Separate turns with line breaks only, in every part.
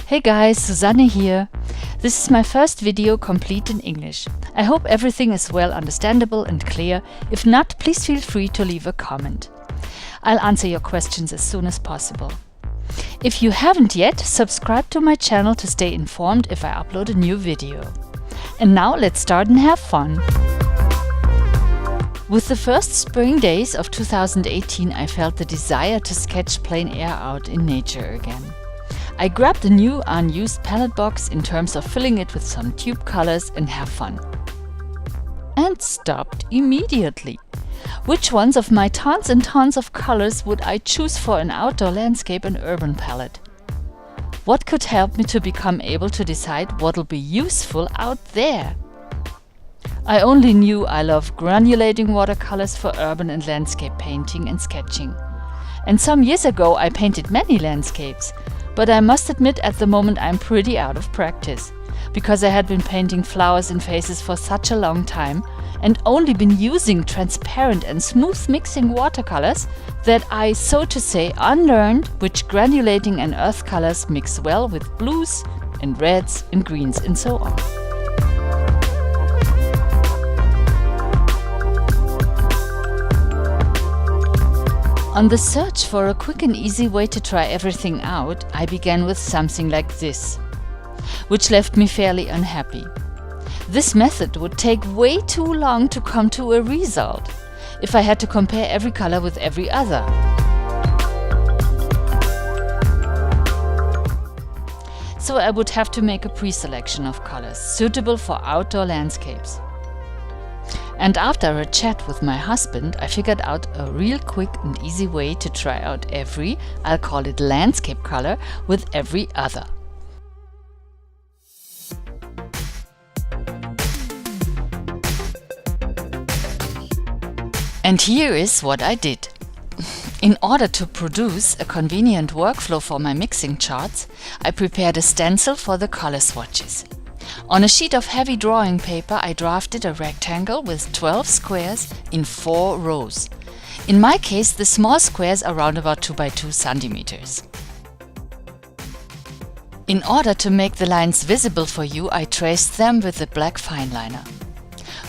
Hey guys, Susanne here. This is my first video complete in English. I hope everything is well understandable and clear. If not, please feel free to leave a comment. I'll answer your questions as soon as possible. If you haven't yet, subscribe to my channel to stay informed if I upload a new video. And now let's start and have fun! With the first spring days of 2018, I felt the desire to sketch plein air out in nature again. I grabbed a new unused palette box in terms of filling it with some tube colors and have fun. And stopped immediately. Which ones of my tons and tons of colors would I choose for an outdoor landscape and urban palette? What could help me to become able to decide what'll be useful out there? I only knew I love granulating watercolors for urban and landscape painting and sketching. And some years ago I painted many landscapes, but I must admit at the moment I'm pretty out of practice, because I had been painting flowers and faces for such a long time and only been using transparent and smooth mixing watercolors that I, so to say, unlearned which granulating and earth colors mix well with blues and reds and greens and so on. On the search for a quick and easy way to try everything out, I began with something like this, which left me fairly unhappy. This method would take way too long to come to a result, if I had to compare every color with every other. So I would have to make a pre-selection of colors, suitable for outdoor landscapes. And after a chat with my husband, I figured out a real quick and easy way to try out every, I'll call it landscape color, with every other. And here is what I did. In order to produce a convenient workflow for my mixing charts, I prepared a stencil for the color swatches. On a sheet of heavy drawing paper, I drafted a rectangle with 12 squares in 4 rows. In my case, the small squares are around about 2 by 2 centimeters. In order to make the lines visible for you, I traced them with a black fineliner.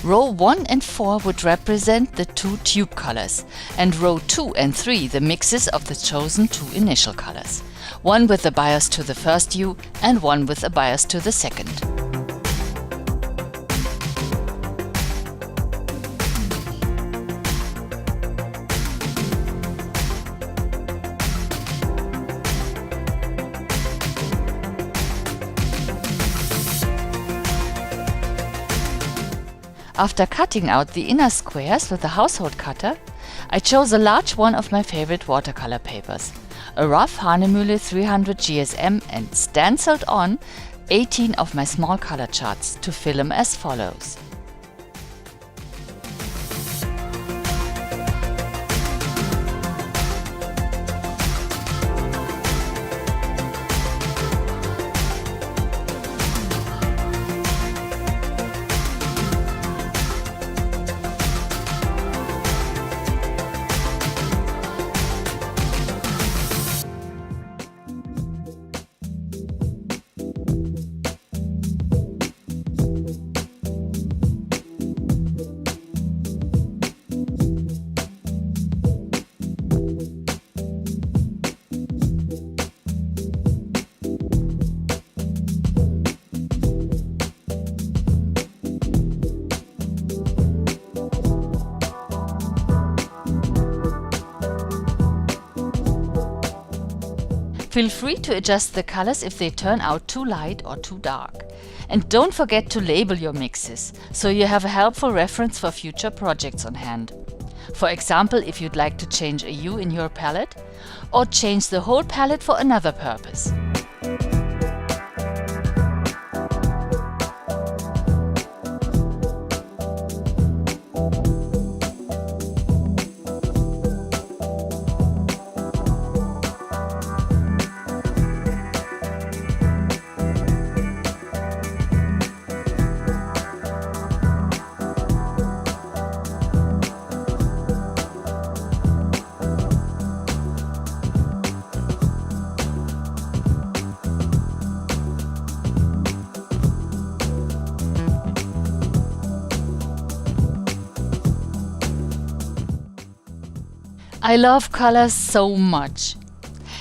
Row 1 and 4 would represent the 2 tube colors, and row 2 and 3 the mixes of the chosen 2 initial colors, one with a bias to the first hue and one with a bias to the second. After cutting out the inner squares with a household cutter, I chose a large one of my favorite watercolor papers, a rough Hahnemühle 300 GSM, and stenciled on 18 of my small color charts to fill them as follows. Feel free to adjust the colors if they turn out too light or too dark. And don't forget to label your mixes, so you have a helpful reference for future projects on hand. For example, if you'd like to change a hue in your palette, or change the whole palette for another purpose. I love colors so much.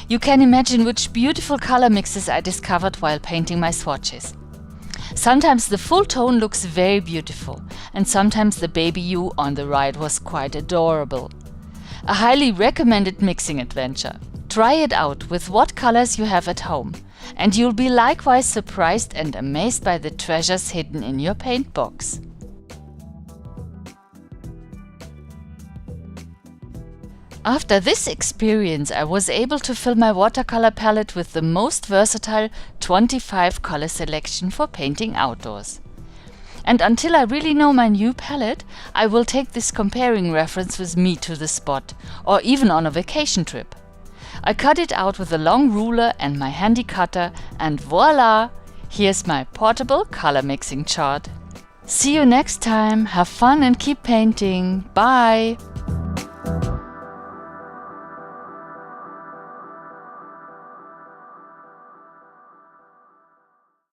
You can imagine which beautiful color mixes I discovered while painting my swatches. Sometimes the full tone looks very beautiful, and sometimes the baby you on the right was quite adorable. A highly recommended mixing adventure. Try it out with what colors you have at home, and you'll be likewise surprised and amazed by the treasures hidden in your paint box. After this experience, I was able to fill my watercolor palette with the most versatile 25 color selection for painting outdoors. And until I really know my new palette, I will take this comparing reference with me to the spot, or even on a vacation trip. I cut it out with a long ruler and my handy cutter, and voila! Here's my portable color mixing chart. See you next time, have fun and keep painting. Bye!